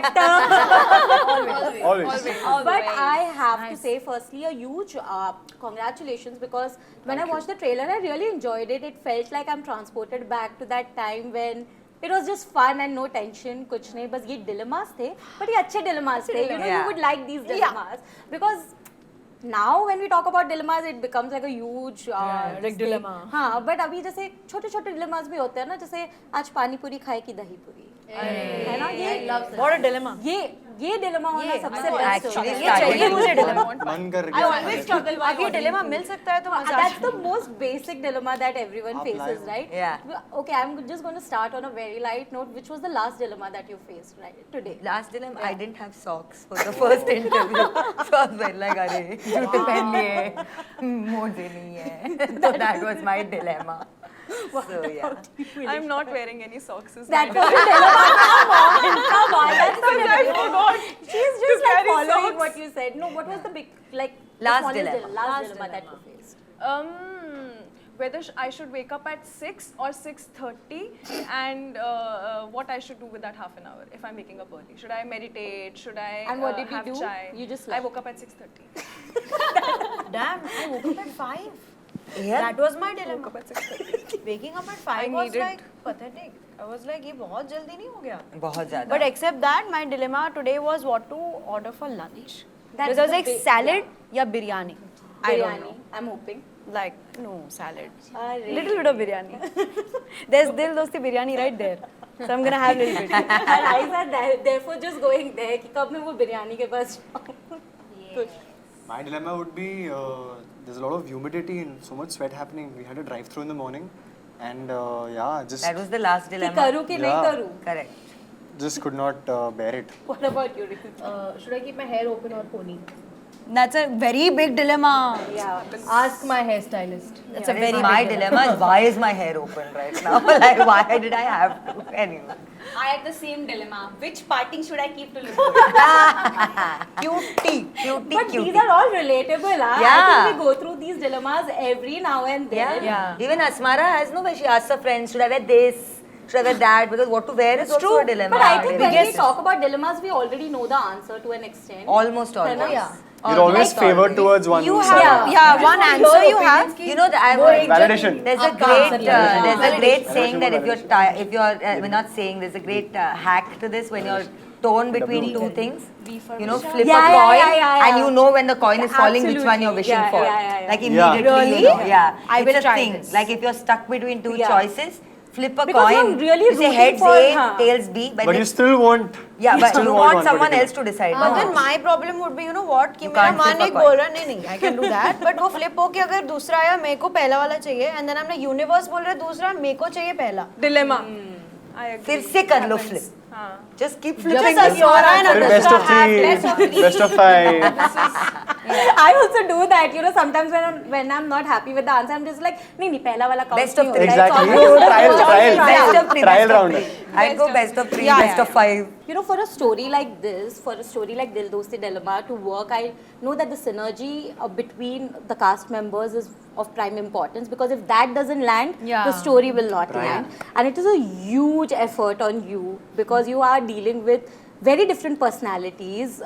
director. Always. But I have to say, firstly, a huge congratulations, because when I watched the trailer, I really enjoyed it. It felt like I'm transported back to that time when it was just fun and no tension. कुछ नहीं, बस ये dilemmas थे, but ये अच्छे dilemmas थे. You know, you would like these dilemmas because now when we talk about dilemmas, it becomes like a huge like dilemma. हाँ, but अभी जैसे छोटे-छोटे dilemmas भी होते हैं ना, जैसे आज पानी पूरी खाए कि दही पूरी, है ना? ये What a dilemma. ये dilemma होना सबसे best actually होता है. ये चाहिए मुझे dilemma. मन कर I always struggle while अगर ये dilemma मिल सकता है तो मजा That's the most basic dilemma that everyone faces, right? Yeah. Okay, I'm just going to start on a very light note. Which was the last dilemma that you faced right today? Last dilemma, I didn't have socks for the first interview. So I was very like, अरे जूते पहन लिए, मोजे नहीं है. So that was my dilemma. So yeah. I'm not wearing any socks. That was the dilemma. Come on, that's not a dilemma. She's just like carry following socks. what you said. No, what was the big, like, Last the smallest dilemma. last dilemma that you faced? Whether I should wake up at 6 or 6:30, and what I should do with that half an hour if I'm waking up early. Should I meditate? Should I And what did you have do? chai? You just I slept. woke up at 6:30. Damn, I woke up at 5. Yeah. That was my dilemma. Woke up at 6:30. Waking up at 5 I was needed- like pathetic. I was like, ये बहुत जल्दी नहीं हो गया. बहुत ज़्यादा. But except that, my dilemma today was what to order for lunch. That's Because I was the like big- salad या biryani. I don't Biryani, know. I'm hoping. Like no salad. Arre. Little bit of biryani. There's Dil Dosti biryani right there. So I'm gonna have little bit. Our eyes are therefore just going there कि कब मैं वो बिरयानी के पास जाऊँ. My dilemma would be there's a lot of humidity and so much sweat happening. We had a drive-through in the morning, and just That was the last कि dilemma. करूँ कि नहीं Yeah. करूँ. Correct. could not bear it. What about you, Ritu? Should I keep my hair open or pony? That's a very big dilemma. Yeah. Ask my hairstylist. That's That a is very my big dilemma. Is why is my hair open right now? Like why did I have to? Anyway. I had the same dilemma. Which parting should I keep to live? Cutie. But these are all relatable. Huh? I Yeah. think we go through these dilemmas every now and then. Yeah. Even Asmara has no, where she asks her friends, should I wear this? Should I wear that? Because what to wear is also a dilemma. But I think when we Biggest- talk about dilemmas, we already know the answer to an extent. almost all. है ना? You're always favored towards one You side. have one answer you have. You know that I Validation. There's a great saying that if you're we're not saying there's a great hack to this when you're torn between two things. You know, flip a Yeah, coin yeah. and you know when the coin is falling which one you're wishing Yeah, for. yeah. Like immediately you know. Yeah. I will it's a try thing. this. Like if you're stuck between two Yeah. choices, flip a Because coin. you're really you say rooting heads for A, her. tails B. But then- you still want. yeah, but still you want want one someone particular. else to decide. But then my problem would be, you know what, कि You मेरा can't मन flip a एक coin. बोल रहा नहीं, I can do that. But वो flip हो कि अगर दूसरा आया मेरे को पहला वाला चाहिए, and then हमने universe बोल रहे दूसरा मेरे को चाहिए पहला. Dilemma. I agree. फिर से कर लो flip. हाँ. Just keep Just flipping. Asmara and Then best of three, best of five. I also do that. You know, sometimes when I'm not happy with the answer, I'm just like, नहीं नहीं पहला वाला count Best of नहीं three. होता है. Exactly. It's all Trial, about trial. choice. Best of three. Trial best of round. three. I'd go best of three, Yeah, best of five. You know, for a story like this, for a story like Dil Dosti Dilemma to work, I know that the synergy between the cast members is of prime importance, because if that doesn't land, the story will not land. And it is a huge effort on you, because you are dealing with very different personalities,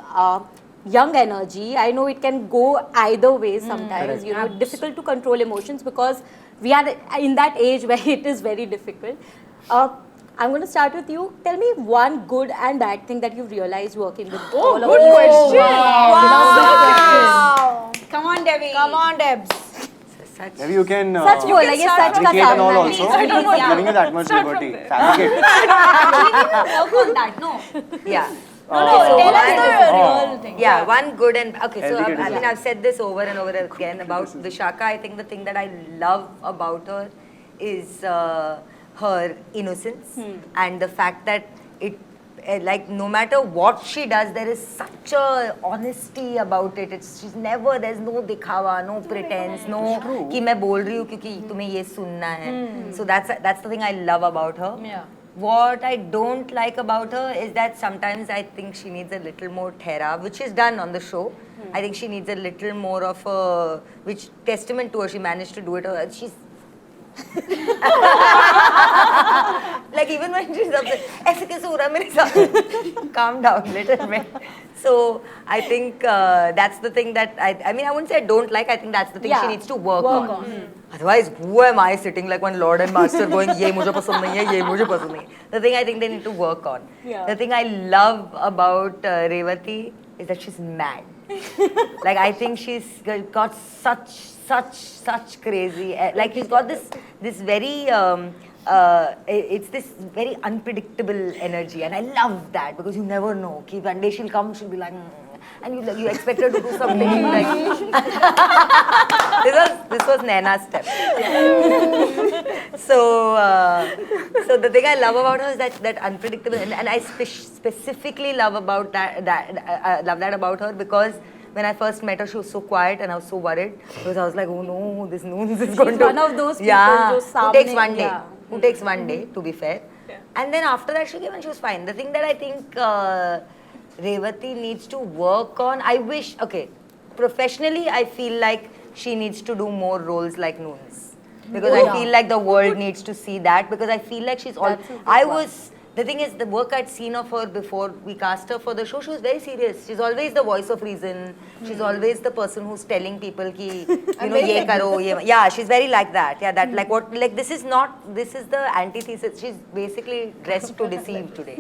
young energy. I know it can go either way sometimes, you know, difficult to control emotions, because we are in that age where it is very difficult. I'm going to start with you. Tell me one good and bad thing that you've realized working with all of Good you. question. Wow. Come on, Devi. Come on, Debs. Maybe you can सच बोल रही है, सच का fabricate and all सामना also. है. I'm not giving you that much liberty. Fabricate. Work on that, no? Yeah. Tell us the real thing. Yeah, one good and okay. So Educated I mean, I've said this over and over again about Vishaka. I think the thing that I love about her is her innocence and the fact that it, like, no matter what she does, there is such a honesty about it. She's never, there's no दिखावा, no pretense, no कि मैं बोल रही हूँ क्योंकि तुम्हें ये सुनना है. So that's the thing I love about her. Yeah. What I don't like about her is that sometimes I think she needs a little more thera, which is done on the show. I think she needs a little more of a, which testament to her, she managed to do it. She's Like even when she's upset, ऐसे कैसे हो रहा है मेरे साथ? Calm down, little bit. So I think that's the thing that I mean I wouldn't say I don't like. I think that's the thing she needs to work on. Otherwise, who am I sitting like one lord and master going ये मुझे पसंद नहीं है, ये मुझे पसंद नहीं है. The thing I think they need to work on. The thing I love about Revati is that she's mad. Like I think she's got such crazy like she's got this very it's this very unpredictable energy, and I love that because you never know. One day she'll come, she'll be like, and you expect her to do something like this was Naina's step. So the thing I love about her is that unpredictable, and I specifically love about love that about her because when I first met her, she was so quiet and I was so worried because I was like, oh no, this Noons is going to... one of those people who takes one day. yeah. Who takes one day, to be fair. And then after that, she came and she was fine. The thing that I think Revati needs to work on, I wish, okay, professionally, I feel like she needs to do more roles like Noons. Because I feel like the world needs to see that because I feel like she's all... The thing is, the work I'd seen of her before we cast her for the show, she was very serious. She's always the voice of reason. She's always the person who's telling people ki, you know, ye karo, ye... Yeah, she's very like that. Yeah, that like what, like this is the antithesis. She's basically dressed to deceive today.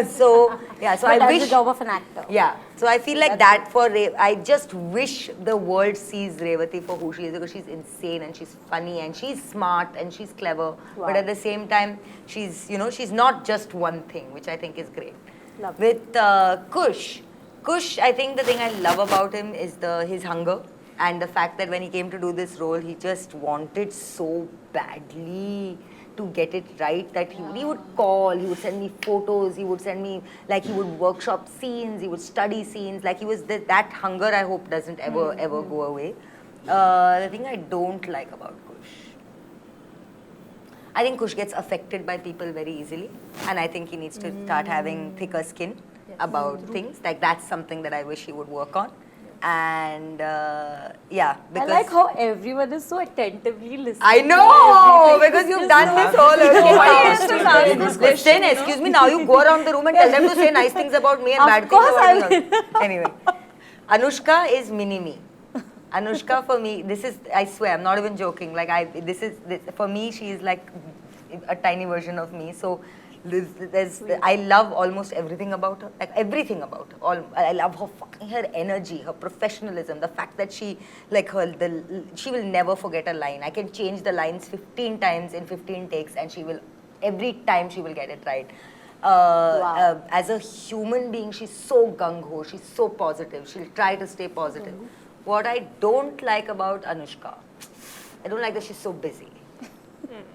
So, yeah, so But I that's wish... the job of an actor. Yeah, so I feel like that for I just wish the world sees Revati for who she is because she's insane and she's funny and she's smart and she's clever. But at the same time, she's, you know, she's not just one thing, which I think is great. Lovely. With Kush, I think the thing I love about him is his hunger and the fact that when he came to do this role, he just wanted so badly to get it right that he would call, he would send me photos, he would send me, like he would workshop scenes, he would study scenes, like he was, that hunger I hope doesn't ever go away. The thing I don't like about Kush, I think Kush gets affected by people very easily and I think he needs to start having thicker skin about things, like that's something that I wish he would work on. And yeah, because I like how everyone is so attentively listening. I know, because you've done this all along. Listen, excuse me, now you go around the room and tell them to say nice things about me and bad things about me. Anyway, Anushka is mini-me. Anushka for me, this is, I swear, I'm not even joking. Like for me, she is like a tiny version of me. So I love almost everything about her, like everything about her. I love her energy, her professionalism, the fact that she, like she will never forget a line. I can change the lines 15 times in 15 takes and every time she will get it right. As a human being, she's so gung-ho, she's so positive, she'll try to stay positive. What I don't like about Anushka, I don't like that she's so busy.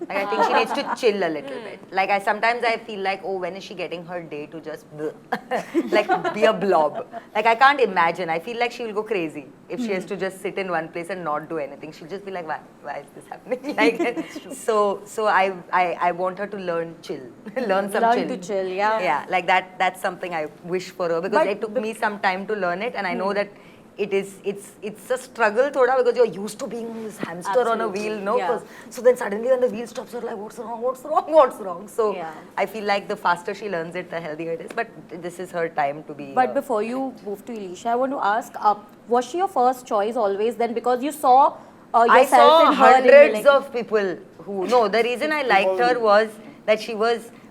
Like I think she needs to chill a little bit. Like sometimes I feel like, oh, when is she getting her day to just like be a blob? Like I can't imagine. I feel like she will go crazy if she has to just sit in one place and not do anything. She'll just be like, why is this happening? Like so I want her to learn chill, learn chill. To chill, yeah. Yeah, like that's something I wish for her because it took me some time to learn it, and I know that it's a struggle thoda because you're used to being this hamster on a wheel, no? Yeah. So then suddenly when the wheel stops, you're like, what's wrong? So I feel like the faster she learns it, the healthier it is. But this is her time to be. But before you move to Elisha, I want to ask, was she your first choice always then? Because you saw yourself I saw in her hundreds of people who... No, the reason I liked her was that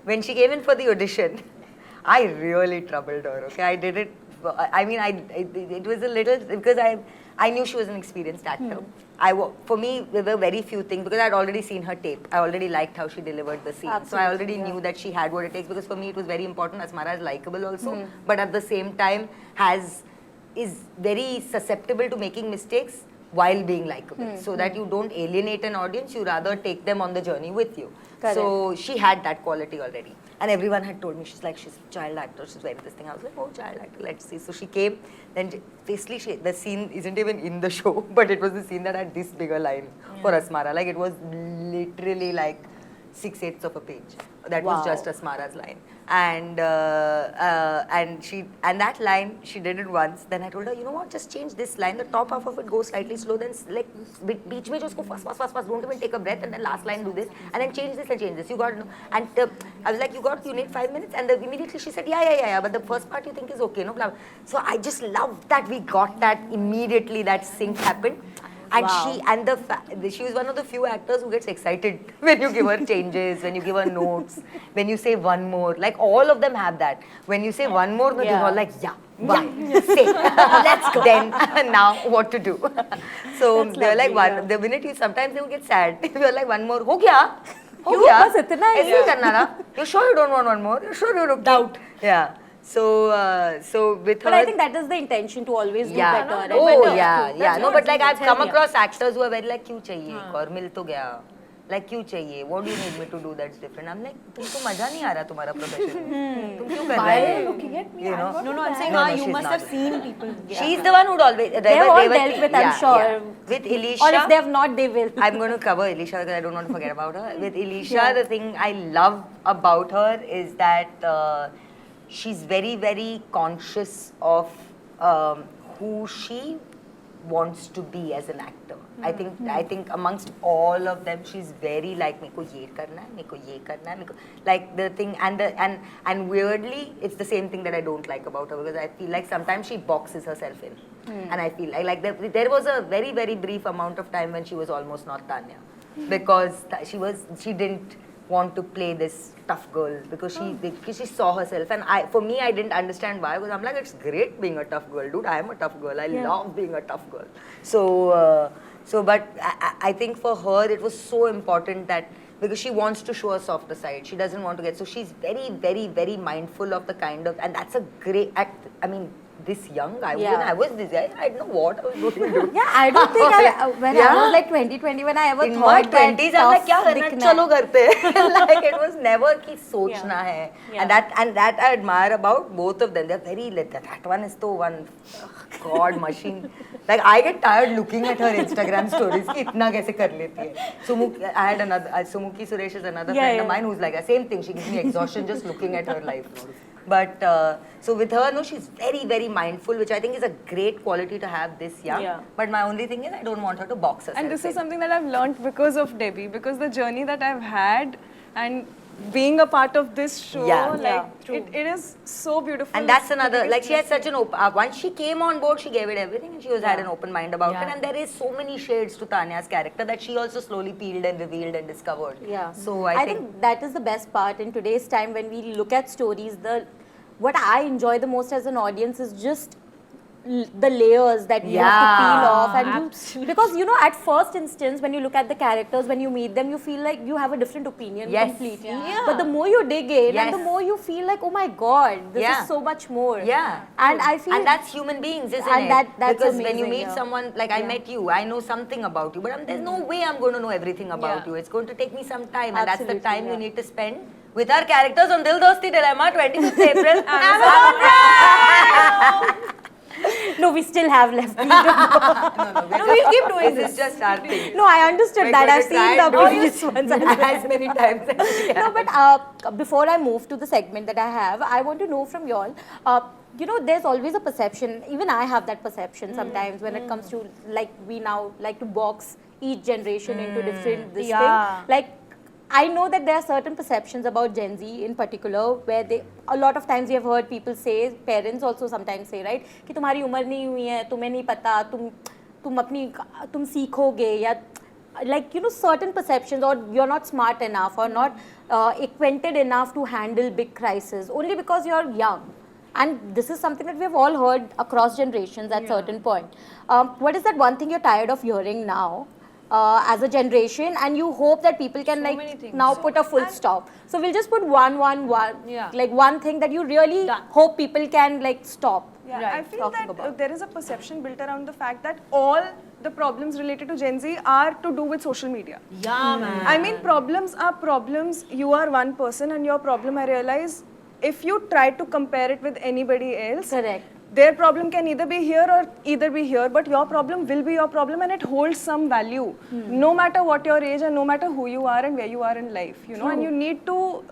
when she came in for the audition, I really troubled her, okay? I did it... I mean, it was a little, because I knew she was an experienced actor. For me, there were very few things, because I'd already seen her tape. I already liked how she delivered the scene. Absolutely, so I already knew that she had what it takes, because for me it was very important. Asmara is likable also, but at the same time is very susceptible to making mistakes while being likable. So that you don't alienate an audience, you rather take them on the journey with you. Correct. So she had that quality already. And everyone had told me, she's a child actor, she's very this thing. I was like, oh, child actor, let's see. So she came, then basically the scene isn't even in the show, but it was the scene that had this bigger line for Asmara. Like it was literally like 6/8 of a page. That was Wow. just Asmara's line. And that line she did it once. Then I told her, you know what, just change this line. The top half of it goes slightly slow. Then like beach mein just go fast. Don't even take a breath. And then last line do this. And then change this and change this. You got no. And I was like, you need 5 minutes. And immediately she said, yeah. But the first part you think is okay, no? Blah, blah. So I just loved that we got that immediately. That sync happened. And she was one of the few actors who gets excited when you give her changes, when you give her notes, when you say one more. Like all of them have that. When you say one more, they're all like, yeah, one, say, let's go. Then now what to do? So they're like one. The minute sometimes they would get sad. You're like one more. हो गया? हो गया? बस इतना ही? ऐसे ही करना ना? You sure you don't want one more? You sure you don't? Doubt. Yeah. So with her. But I think that is the intention to always do Yeah. better. Right? Oh, Better. yeah. No, but like I've come Yeah. across actors who are very like, क्यों चाहिए एक और मिल तो गया. Like क्यों चाहिए? What do you need me to do that's different? I'm like, तुमको मजा नहीं आ रहा तुम्हारा प्रोफेशन. तुम क्यों कर रहे हो? Looking at me, You know? No, I'm saying, No, you she's must not. have seen people. She's the one who'd always. They've all dealt with, I'm sure. With Elisha. Or if they have not, they will. I'm going to cover Elisha because I don't want to forget about her. With Elisha, the thing I love about her is that she's very, very conscious of who she wants to be as an actor. I think amongst all of them, she's very like, मेरे को ये करना है, मेरे को ये करना है, मेरे को like the thing and weirdly, it's the same thing that I don't like about her because I feel like sometimes she boxes herself in, and I feel like there was a very, very brief amount of time when she was almost not Tanya because she didn't want to play this tough girl because she saw herself, and for me I didn't understand why because I'm like, it's great being a tough girl, dude. I am a tough girl. I love being a tough girl. But I think for her it was so important that because she wants to show a softer side, she doesn't want to get, so she's very, very, very mindful of the kind of, and that's a great act. I mean, this young, I was this young, I didn't know what I was going to do. Yeah, I don't think when I was like 20 when I ever in thought my 20s, that I'm like, क्या tough करना? दिखना है. चलो घर पे. Like it was never कि सोचना है. And that I admire about both of them. They're very that one is तो one God machine. Like I get tired looking at her Instagram stories कि इतना कैसे कर लेती है. I had another Sumuki Suresh is another friend of mine who's like the same thing. She gives me exhaustion just looking at her life. But so with her, no, she's very, very mindful, which I think is a great quality to have this young. Yeah. But my only thing is I don't want her to box herself. And this is in. something that I've learned because of Debbie, because the journey that I've had and being a part of this show, it is so beautiful. And that's another, like she has such an open, once she came on board, she gave it everything and she had an open mind about it. And there is so many shades to Tanya's character that she also slowly peeled and revealed and discovered. Yeah. So I think that is the best part in today's time when we look at stories. What I enjoy the most as an audience is just the layers that you have to peel off, and because you know, at first instance when you look at the characters, when you meet them, you feel like you have a different opinion completely. But the more you dig in, and the more you feel like, oh my God, this is so much more. And I feel, and that's human beings, isn't and it? That's because amazing, when you meet someone like I met you, I know something about you, but there's no way I'm going to know everything about you. It's going to take me some time, and that's the time you need to spend with our characters on Dil Dosti Dilemma, 25th April. Amazon Prime! No, we still have left. We'll keep doing this. It's just our thing. No, I understood that. I've seen the previous ones as many times. No, but before I move to the segment that I have, I want to know from you all. You know, there's always a perception. Even I have that perception sometimes when it comes to, like, we now like to box each generation into different this thing. Like, I know that there are certain perceptions about Gen Z in particular where a lot of times we have heard people say, parents also sometimes say, right, कि तुम्हारी उम्र नहीं हुई है, तुम्हें नहीं पता, तुम सीखोगे, या like, you know, certain perceptions, or you're not smart enough or not acquainted enough to handle big crises only because you're young. And this is something that we have all heard across generations at certain point. What is that one thing you're tired of hearing now? As a generation, and you hope that people can now put a full stop. So we'll just put one, like one thing that you really hope people can like stop. I feel that there is a perception built around the fact that all the problems related to Gen Z are to do with social media. Yeah, man. I mean, problems are problems. You are one person, and your problem, I realize, if you try to compare it with anybody else, Correct. their problem can either be here or either be here, but your problem will be your problem, and it holds some value, no matter what your age and no matter who you are and where you are in life, you know. And you need to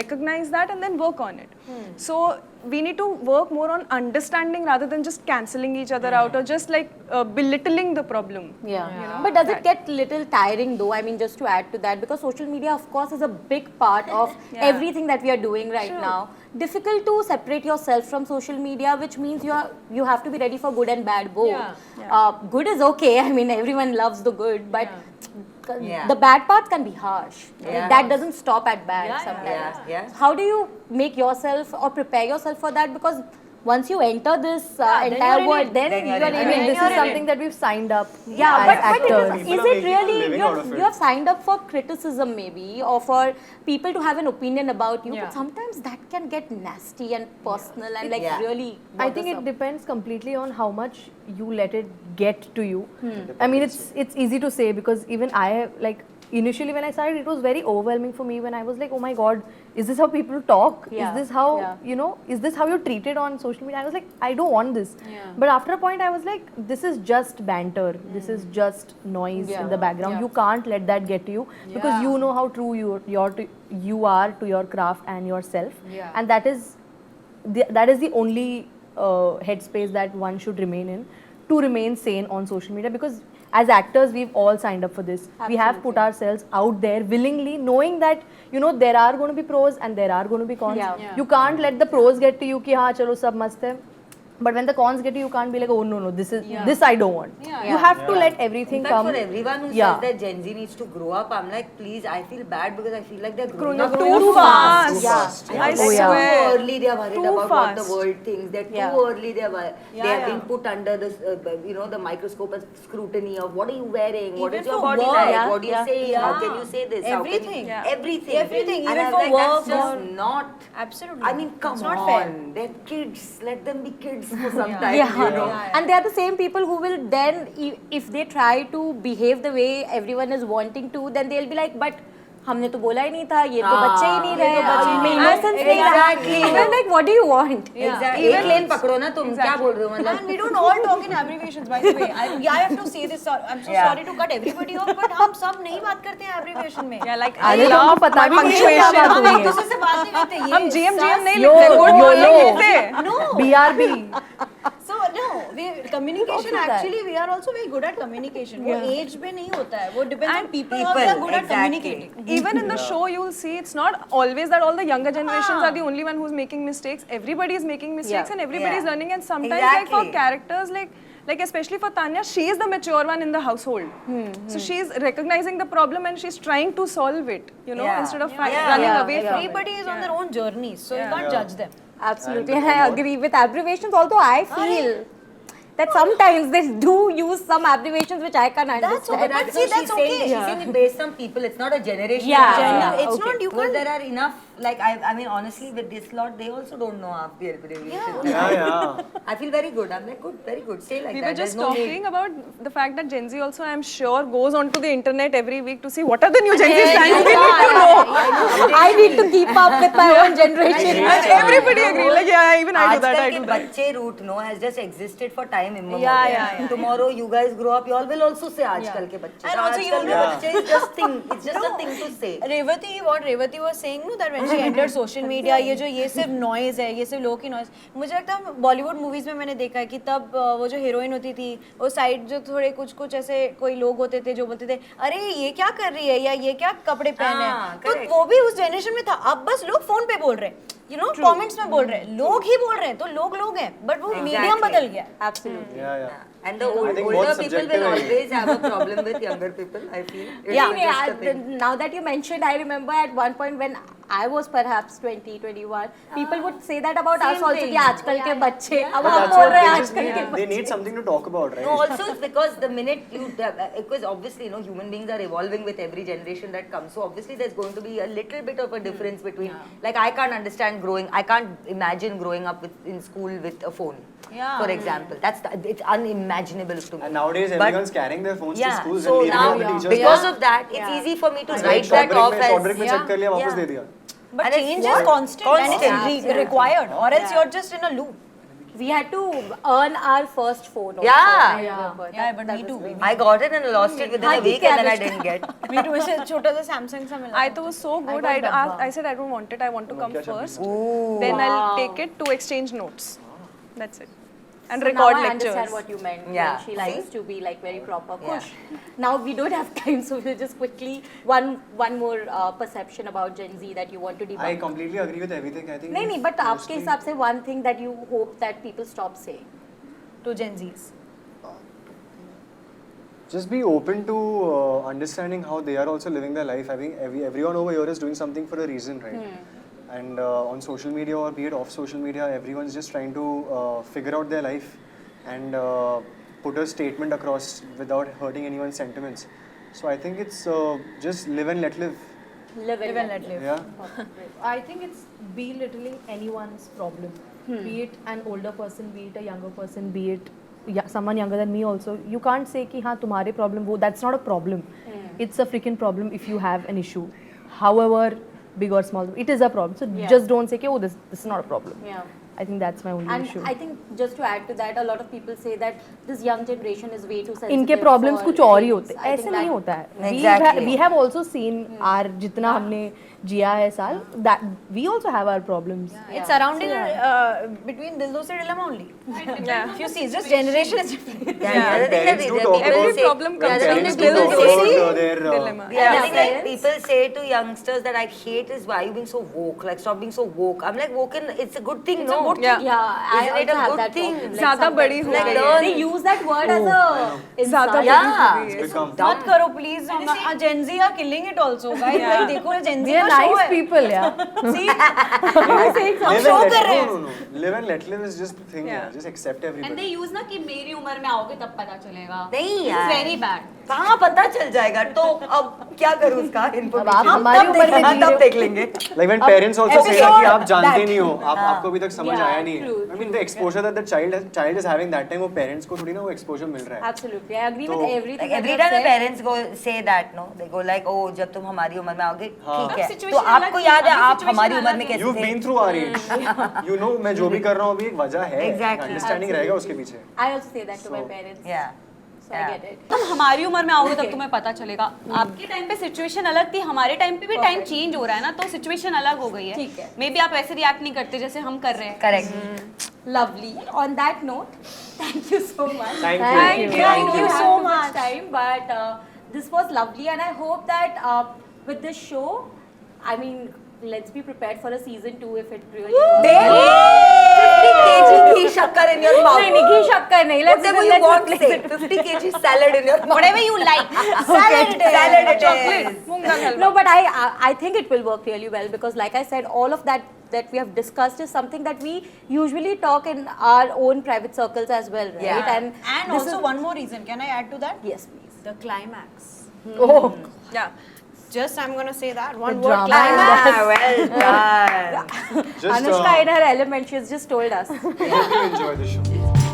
recognize that and then work on it. So we need to work more on understanding rather than just cancelling each other out or just like belittling the problem. Yeah. But does it get little tiring though? I mean, just to add to that, because social media, of course, is a big part of everything that we are doing right now. Difficult to separate yourself from social media, which means you have to be ready for good and bad both. Good is okay. I mean, everyone loves the good, but the bad parts can be harsh. That doesn't stop at bad sometimes. How do you make yourself or prepare yourself for that? Because once you enter this entire world, then you're in it. I mean, this is something that we've signed up as but actors. is it really you have signed up for criticism maybe, or for people to have an opinion about you, but sometimes that can get nasty and personal and like really I think it depends completely on how much you let it get to you. I mean, it's easy to say because even I, like, initially when I started, it was very overwhelming for me when I was like, oh my god, is this how people talk? Is this how, you know, is this how you're treated on social media? I was like, I don't want this. But after a point I was like, this is just banter. This is just noise in the background. You can't let that get to you because you know how true you are to your craft and yourself. And that is the only headspace that one should remain in to remain sane on social media, because as actors, we've all signed up for this. We have put ourselves out there willingly, knowing that, you know, there are going to be pros and there are going to be cons. You can't let the pros get to you ki haan chalo sab mast hai. But when the cons get to you, you can't be like, oh no, this I don't want. You have to let everything come. For everyone who says that Gen Z needs to grow up, I'm like, please, I feel bad because I feel like they're growing up too fast. I swear. Too early they are worried about what the world thinks. They're too early they have been put under this, the microscope and scrutiny of what are you wearing, what is your body like, what do you say, how can you say this, everything. Everything. Even and for like, work. that's just not. Absolutely. I mean, come not on. fair. They're kids. Let them be kids for some time. You know? And they are the same people who will then, if they try to behave the way everyone is wanting to, then they'll be like, but हमने तो बोला ही नहीं था, ये तो बच्चे ही नहीं रहे, innocence नहीं रहा. Then like, what do you want? Exactly. एक लेन पकड़ो ना तुम, क्या बोल रहे हो मतलब? And we don't all talk in abbreviations, by the way. I have to say this. I'm so sorry to cut everybody off, but हम सब नहीं बात करते हैं abbreviation में. Yeah, like आगे तुमको पता भी नहीं है क्या बात हम हुई एक है. दूसरे से बात नहीं करते. हम GM नहीं लिखते, good morning लिखते. No. BRB. So no, communication actually we are also very good at communication. वो age पे नहीं होता है. वो depends on people how they are good at communicating. Even in the show, you'll see it's not always that all the younger generations are the only one who's making mistakes. Everybody is making mistakes and everybody is learning. And sometimes, like for characters, like especially for Tanya, she is the mature one in the household. So she's recognizing the problem and she's trying to solve it. You know, instead of running away from it. Everybody is on their own journey, so you can't judge them. Absolutely, and I agree with abbreviations. Although I feel that sometimes they do use some abbreviations which I can't understand. But see, that's okay. She's saying it based on people. It's not a generation. It's not you Because can't. there are enough. Like I mean, honestly, with this lot, they also don't know half the abbreviations. Yeah. I feel very good. I'm like, good, very good. Stay like We that. were just There's no talking need. about the fact that Gen Z also, I'm sure, goes onto the internet every week to see what are the new Gen Z slangs we need to know. I need to keep up with my own generation. And everybody agrees. Like, yeah, even I do that. I आजकल do के that. बच्चे route no has just existed for time immemorial. Tomorrow you guys grow up, you all will also say आजकल के बच्चे. And also you आजकल के बच्चे is just thing. It's just a thing to say. what Revati was saying, no, that when she entered social media, ये सिर्फ noise है, ये सिर्फ low की noise. मुझे लगता है Bollywood movies में मैंने देखा है कि तब वो जो heroine होती थी, वो side जो थोड़े कुछ ऐसे कोई लोग होते थे जो बोलते थे, अरे ये क्या कर रही है या ये क्या कपड़े पहने हैं, तो वो भी उस generation में था. अब बस लोग phone पे बोल रहे हैं, you know, comments में बोल रहे हैं, लोग ही बोल रहे हैं, तो लोग हैं, but वो medium बदल गया. Absolutely. Yeah. And the I think older both people subjective will है. always have a problem with younger people, I feel. It's just a thing. Now that you mentioned, I remember at one point when I was perhaps 20, 21, people would say that about us also, कि आजकल के बच्चे, अब हम बोल रहे हैं आजकल के They need something to talk about, right? No, also it's because the minute you, because obviously, you know, human beings are evolving with every generation that comes. So obviously there's going to be a little bit of a difference between, like I can't I can't imagine growing up in school with a phone, for example. It's unimaginable to me. And nowadays everyone's carrying their phones to schools so and leaving now, it with the teachers. because of that, it's easy for me to write that off as, short में check कर लिया, वापस दे दिया. But And it's change what? is constant and Constant. it's required, or else you're just in a loop. we had to earn our first phone. Also. Yeah. I remember. Yeah, but That me was too. great. I got it and lost it within a week and then I didn't get. Me too. मुझे छोटा सा Samsung सा मिला. I thought it was so good. I said I don't want it. I want to come first. Then I'll take it to exchange notes. That's it. And So record now I lectures. understand what you meant. Yeah. When she likes to be like very proper. Yeah. Kush. Now we don't have time, so we'll just quickly one more perception about Gen Z that you want to debunk. I completely agree with everything. I think. नहीं नहीं, but आपके हिसाब से one thing that you hope that people stop saying. To Gen Zs. Just be open to understanding how they are also living their life. I think everyone over here is doing something for a reason, right? And on social media or be it off social media, everyone's just trying to figure out their life and put a statement across without hurting anyone's sentiments. So I think it's just live and let live. Live and let live. Yeah. I think it's belittling anyone's problem. Be it an older person, be it a younger person, be it someone younger than me also. You can't say कि हाँ तुम्हारे problem वो. That's not a problem. It's a freaking problem if you have an issue. However big or small, it is a problem. So just don't say कि oh this is not a problem. Yeah. I think that's my only And issue. I think just to add to that, a lot of people say that this young generation is way too sensitive. इनके problems for कुछ और ही things. होते हैं. I ऐसे think नहीं that- होता है. Exactly. We have also seen our जितना हमने जिया है साल, that we also have our problems. It's surrounding between Dil Dosti Dilemma only. Yeah. If you see, it's just generation is different. Yeah, the other thing that Parents do that talk people about- say, problem the comes other from thing Parents that do people talk say, about their dilemma. the other Yeah. thing that people say to youngsters that I hate is why are you being so woke? Like stop being so woke. I'm like woke in, it's a good thing, no? Yeah. Yeah, I Isn't it also a have good that thing? problem. Like ज़्यादा sometimes- बड़ी हो Yeah, गई है। They use that word as a ज़्यादा insult. Yeah. It's become. मत करो please. Gen Z are killing it also. Guys, like देखो Gen Z We are का show nice है. people, yeah. See, Live show and कर let रहे हैं. no. Live and let live is just the thing. Yeah. Yeah. Just accept And they everybody. use ना कि मेरी उम्र में आओगे तब पता चलेगा. नहीं It's यार. very bad. कहाँ पता चल जाएगा? तो अब क्या करूँ उसका अब आप हमारी उम्र में जी रहे तब हो. देख लेंगे. Like when parents also say episode कि आप जानते that- नहीं हो, आपको अभी तक समझ Yeah, आया नहीं है. true, I mean the exposure that the child is having that time, वो parents को थोड़ी ना वो exposure मिल रहा है. Absolutely, I agree with So- everything. Like that every you have time the said. parents go say that, no, they go like, oh, जब तुम हमारी उम्र में आओगे, हाँ. ठीक है. अब तो situation आपको अलग याद है थी, आप अभी हमारी situation उम्र में अलग है. कैसे You've थे? been through our age. You know मैं जो भी कर रहा हूँ अभी एक वजह है. Exactly. Understanding रहेगा उसके पीछे. I also say that to my So- parents. Yeah. So I get it. तुम हमारी उम्र में आओगे तब तुम्हें पता चलेगा. आपके टाइम पे सिचुएशन अलग थी, हमारे टाइम पे भी टाइम चेंज हो रहा है ना, तो सिचुएशन अलग हो गई है. ठीक है. मे बी आप ऐसे रिएक्ट नहीं करते जैसे हम कर रहे हैं. Correct. Lovely. On that note, thank you so much. Thank I you. know Thank we you don't so have much. time, but this was lovely, and I hope that with this show, I mean, let's be prepared for a season 2 if it really works. 50 kg ghee shakkar in your mouth. नहीं, नहीं, घी शक्कर नहीं. Whatever you want to say. 50 kg salad in your mouth. Whatever you like. Salad it is. Salad it is. No, but I think it will work really well because, like I said, all of that we have discussed is something that we usually talk in our own private circles as well, right? Yeah. And And this also is- one more reason. Can I add to that? yes, please. The climax. Oh, Yeah. Just I'm gonna say that one The word. drama. Climax. Ah, well done. Just Anushka in her element, she's just told us. hope you enjoy the show.